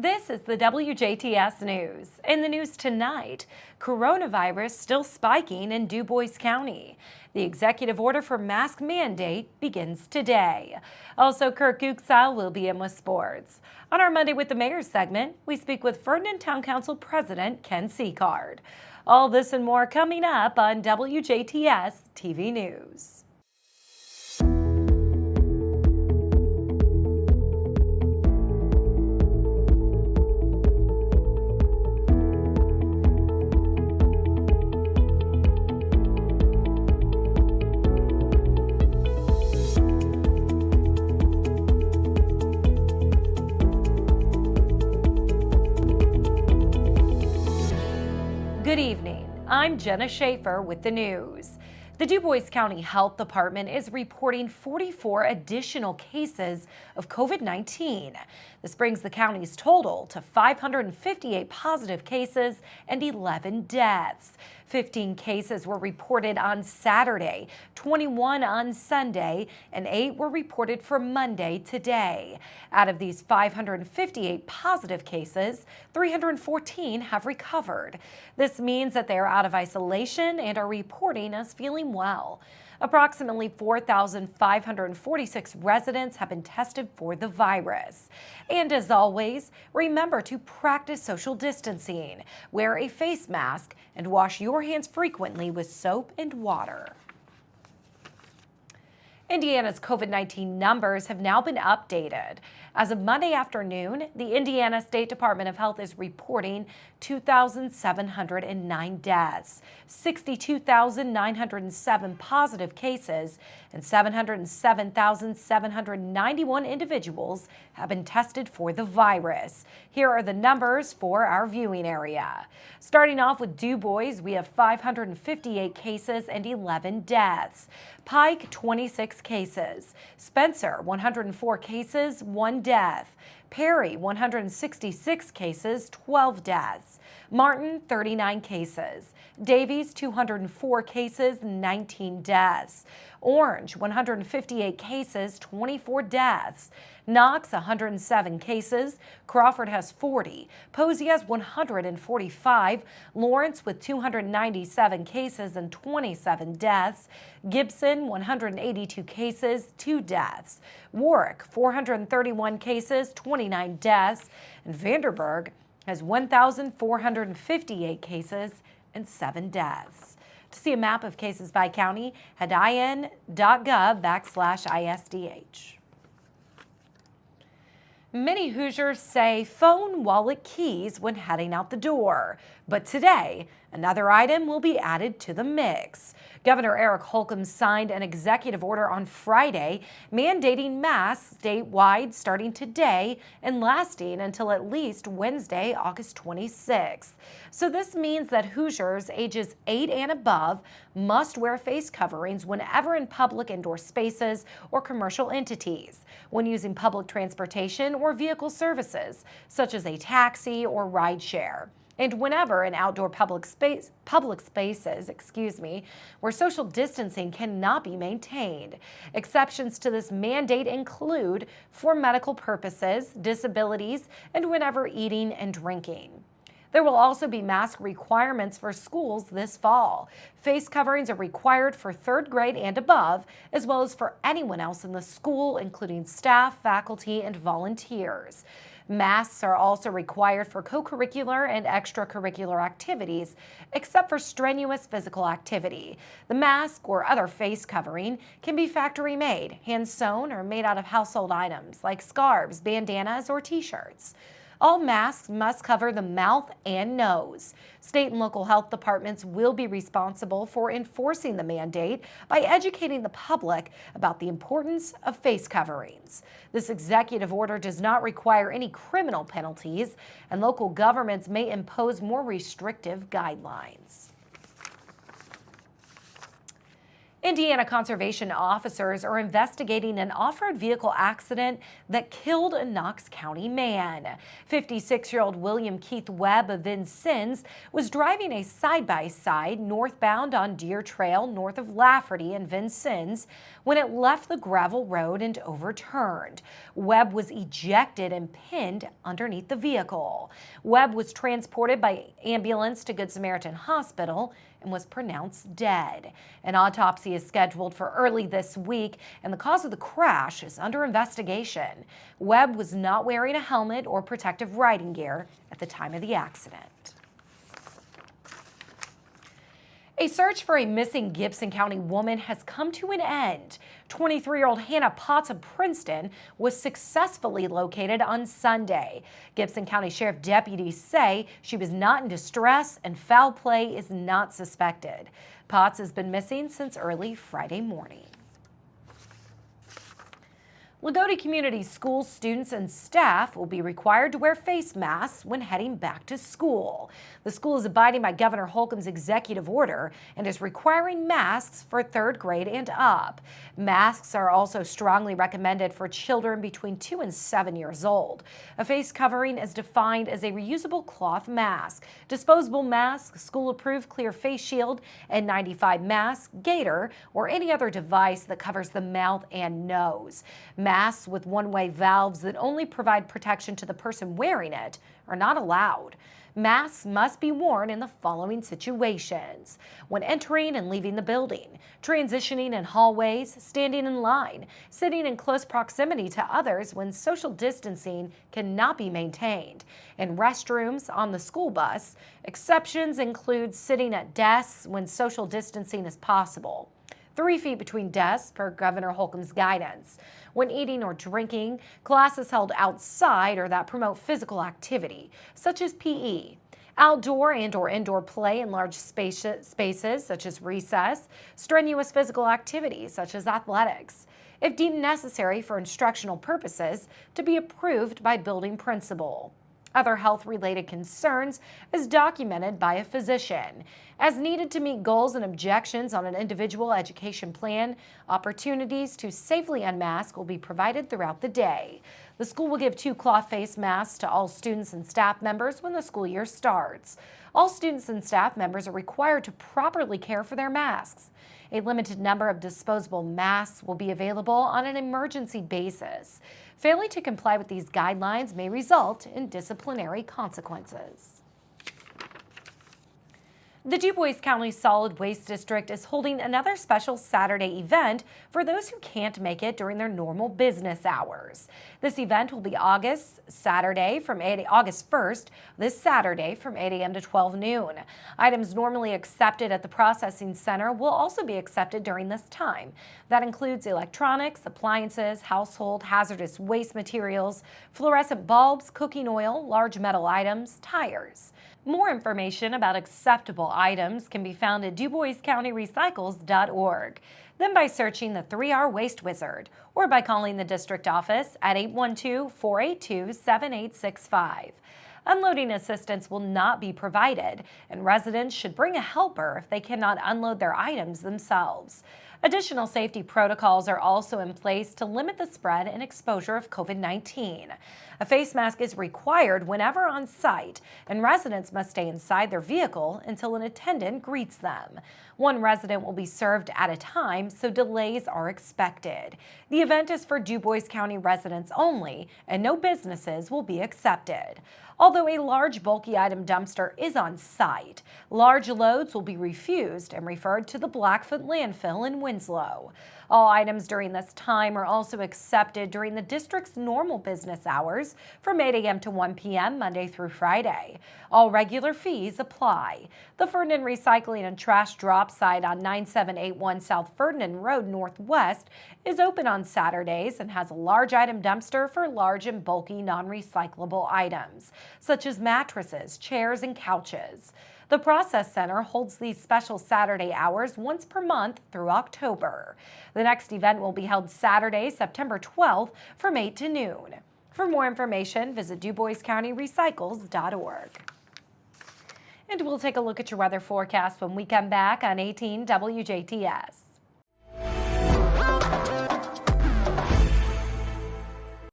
This is the WJTS News. In the news tonight, coronavirus still spiking in Du Bois County. The executive order for mask mandate begins today. Also, Kirk Guxal will be in with sports. On our Monday with the Mayor segment, we speak with Ferdinand Town Council President Ken Seacard. All this and more coming up on WJTS TV News. Good evening. I'm Jenna Schaffer with the news. The Du Bois County Health Department is reporting 44 additional cases of COVID-19. This brings the county's total to 558 positive cases and 11 deaths. 15 cases were reported on Saturday, 21 on Sunday, and 8 were reported for Monday today. Out of these 558 positive cases, 314 have recovered. This means that they are out of isolation and are reporting as feeling well. Approximately 4,546 residents have been tested for the virus. And as always, remember to practice social distancing, wear a face mask, and wash your hands frequently with soap and water. Indiana's COVID-19 numbers have now been updated. As of Monday afternoon, the Indiana State Department of Health is reporting 2,709 deaths, 62,907 positive cases, and 707,791 individuals have been tested for the virus. Here are the numbers for our viewing area. Starting off with Du Bois, we have 558 cases and 11 deaths. Pike, 26 cases. Spencer, 104 cases, 1 death. Perry, 166 cases, 12 deaths. Martin, 39 cases. Davies, 204 cases, 19 deaths. Orange, 158 cases, 24 deaths. Knox, 107 cases. Crawford has 40. Posey has 145. Lawrence with 297 cases and 27 deaths. Gibson, 182 cases, 2 deaths. Warwick, 431 cases, 29 deaths. And Vanderburgh has 1,458 cases and 7 deaths. To see a map of cases by county, head to in.gov/ISDH. Many Hoosiers say phone, wallet, keys when heading out the door. But today, another item will be added to the mix. Governor Eric Holcomb signed an executive order on Friday mandating masks statewide starting today and lasting until at least Wednesday, August 26th. So this means that Hoosiers ages 8 and above must wear face coverings whenever in public indoor spaces or commercial entities, when using public transportation or vehicle services, such as a taxi or rideshare, and whenever in outdoor public spaces, where social distancing cannot be maintained. Exceptions to this mandate include for medical purposes, disabilities, and whenever eating and drinking. There will also be mask requirements for schools this fall. Face coverings are required for 3rd grade and above, as well as for anyone else in the school, including staff, faculty, and volunteers. Masks are also required for co-curricular and extracurricular activities, except for strenuous physical activity. The mask or other face covering can be factory made, hand sewn, or made out of household items like scarves, bandanas, or t-shirts. All masks must cover the mouth and nose. State and local health departments will be responsible for enforcing the mandate by educating the public about the importance of face coverings. This executive order does not require any criminal penalties, and local governments may impose more restrictive guidelines. Indiana conservation officers are investigating an off-road vehicle accident that killed a Knox County man. 56-year-old William Keith Webb of Vincennes was driving a side-by-side northbound on Deer Trail north of Lafferty in Vincennes when it left the gravel road and overturned. Webb was ejected and pinned underneath the vehicle. Webb was transported by ambulance to Good Samaritan Hospital and was pronounced dead. An autopsy is scheduled for early this week, and the cause of the crash is under investigation. Webb was not wearing a helmet or protective riding gear at the time of the accident. A search for a missing Gibson County woman has come to an end. 23-year-old Hannah Potts of Princeton was successfully located on Sunday. Gibson County Sheriff deputies say she was not in distress and foul play is not suspected. Potts has been missing since early Friday morning. Lagodi Community School students and staff will be required to wear face masks when heading back to school. The school is abiding by Governor Holcomb's executive order and is requiring masks for 3rd grade and up. Masks are also strongly recommended for children between 2 and 7 years old. A face covering is defined as a reusable cloth mask. Disposable mask, school-approved clear face shield, N95 mask, gaiter, or any other device that covers the mouth and nose. Masks with one-way valves that only provide protection to the person wearing it are not allowed. Masks must be worn in the following situations: when entering and leaving the building, transitioning in hallways, standing in line, sitting in close proximity to others when social distancing cannot be maintained, in restrooms, on the school bus. Exceptions include sitting at desks when social distancing is possible. 3 feet between desks per Governor Holcomb's guidance. When eating or drinking, classes held outside or that promote physical activity, such as PE. Outdoor and/or indoor play in large spaces, such as recess. Strenuous physical activities, such as athletics. If deemed necessary for instructional purposes, to be approved by building principal. Other health-related concerns as documented by a physician. As needed to meet goals and objections on an individual education plan, opportunities to safely unmask will be provided throughout the day. The school will give 2 cloth face masks to all students and staff members when the school year starts. All students and staff members are required to properly care for their masks. A limited number of disposable masks will be available on an emergency basis. Failing to comply with these guidelines may result in disciplinary consequences. The DuBois County Solid Waste District is holding another special Saturday event for those who can't make it during their normal business hours. This event will be August 1st, this Saturday from 8 a.m. to 12 noon. Items normally accepted at the processing center will also be accepted during this time. That includes electronics, appliances, household hazardous waste materials, fluorescent bulbs, cooking oil, large metal items, tires. More information about acceptable items can be found at DuBoisCountyRecycles.org. Then by searching the 3R Waste Wizard or by calling the district office at 812-482-7865. Unloading assistance will not be provided, and residents should bring a helper if they cannot unload their items themselves. Additional safety protocols are also in place to limit the spread and exposure of COVID-19. A face mask is required whenever on site, and residents must stay inside their vehicle until an attendant greets them. One resident will be served at a time, so delays are expected. The event is for DuBois County residents only, and no businesses will be accepted. Although a large bulky item dumpster is on site, large loads will be refused and referred to the Blackfoot landfill in Winslow. All items during this time are also accepted during the district's normal business hours from 8 a.m. to 1 p.m. Monday through Friday. All regular fees apply. The Ferdinand Recycling and Trash Drop site on 9781 South Ferdinand Road Northwest is open on Saturdays and has a large item dumpster for large and bulky non-recyclable items, such as mattresses, chairs, and couches. The Process Center holds these special Saturday hours once per month through October. The next event will be held Saturday, September 12th from 8 to noon. For more information, visit DuBoisCountyRecycles.org. And we'll take a look at your weather forecast when we come back on 18 WJTS.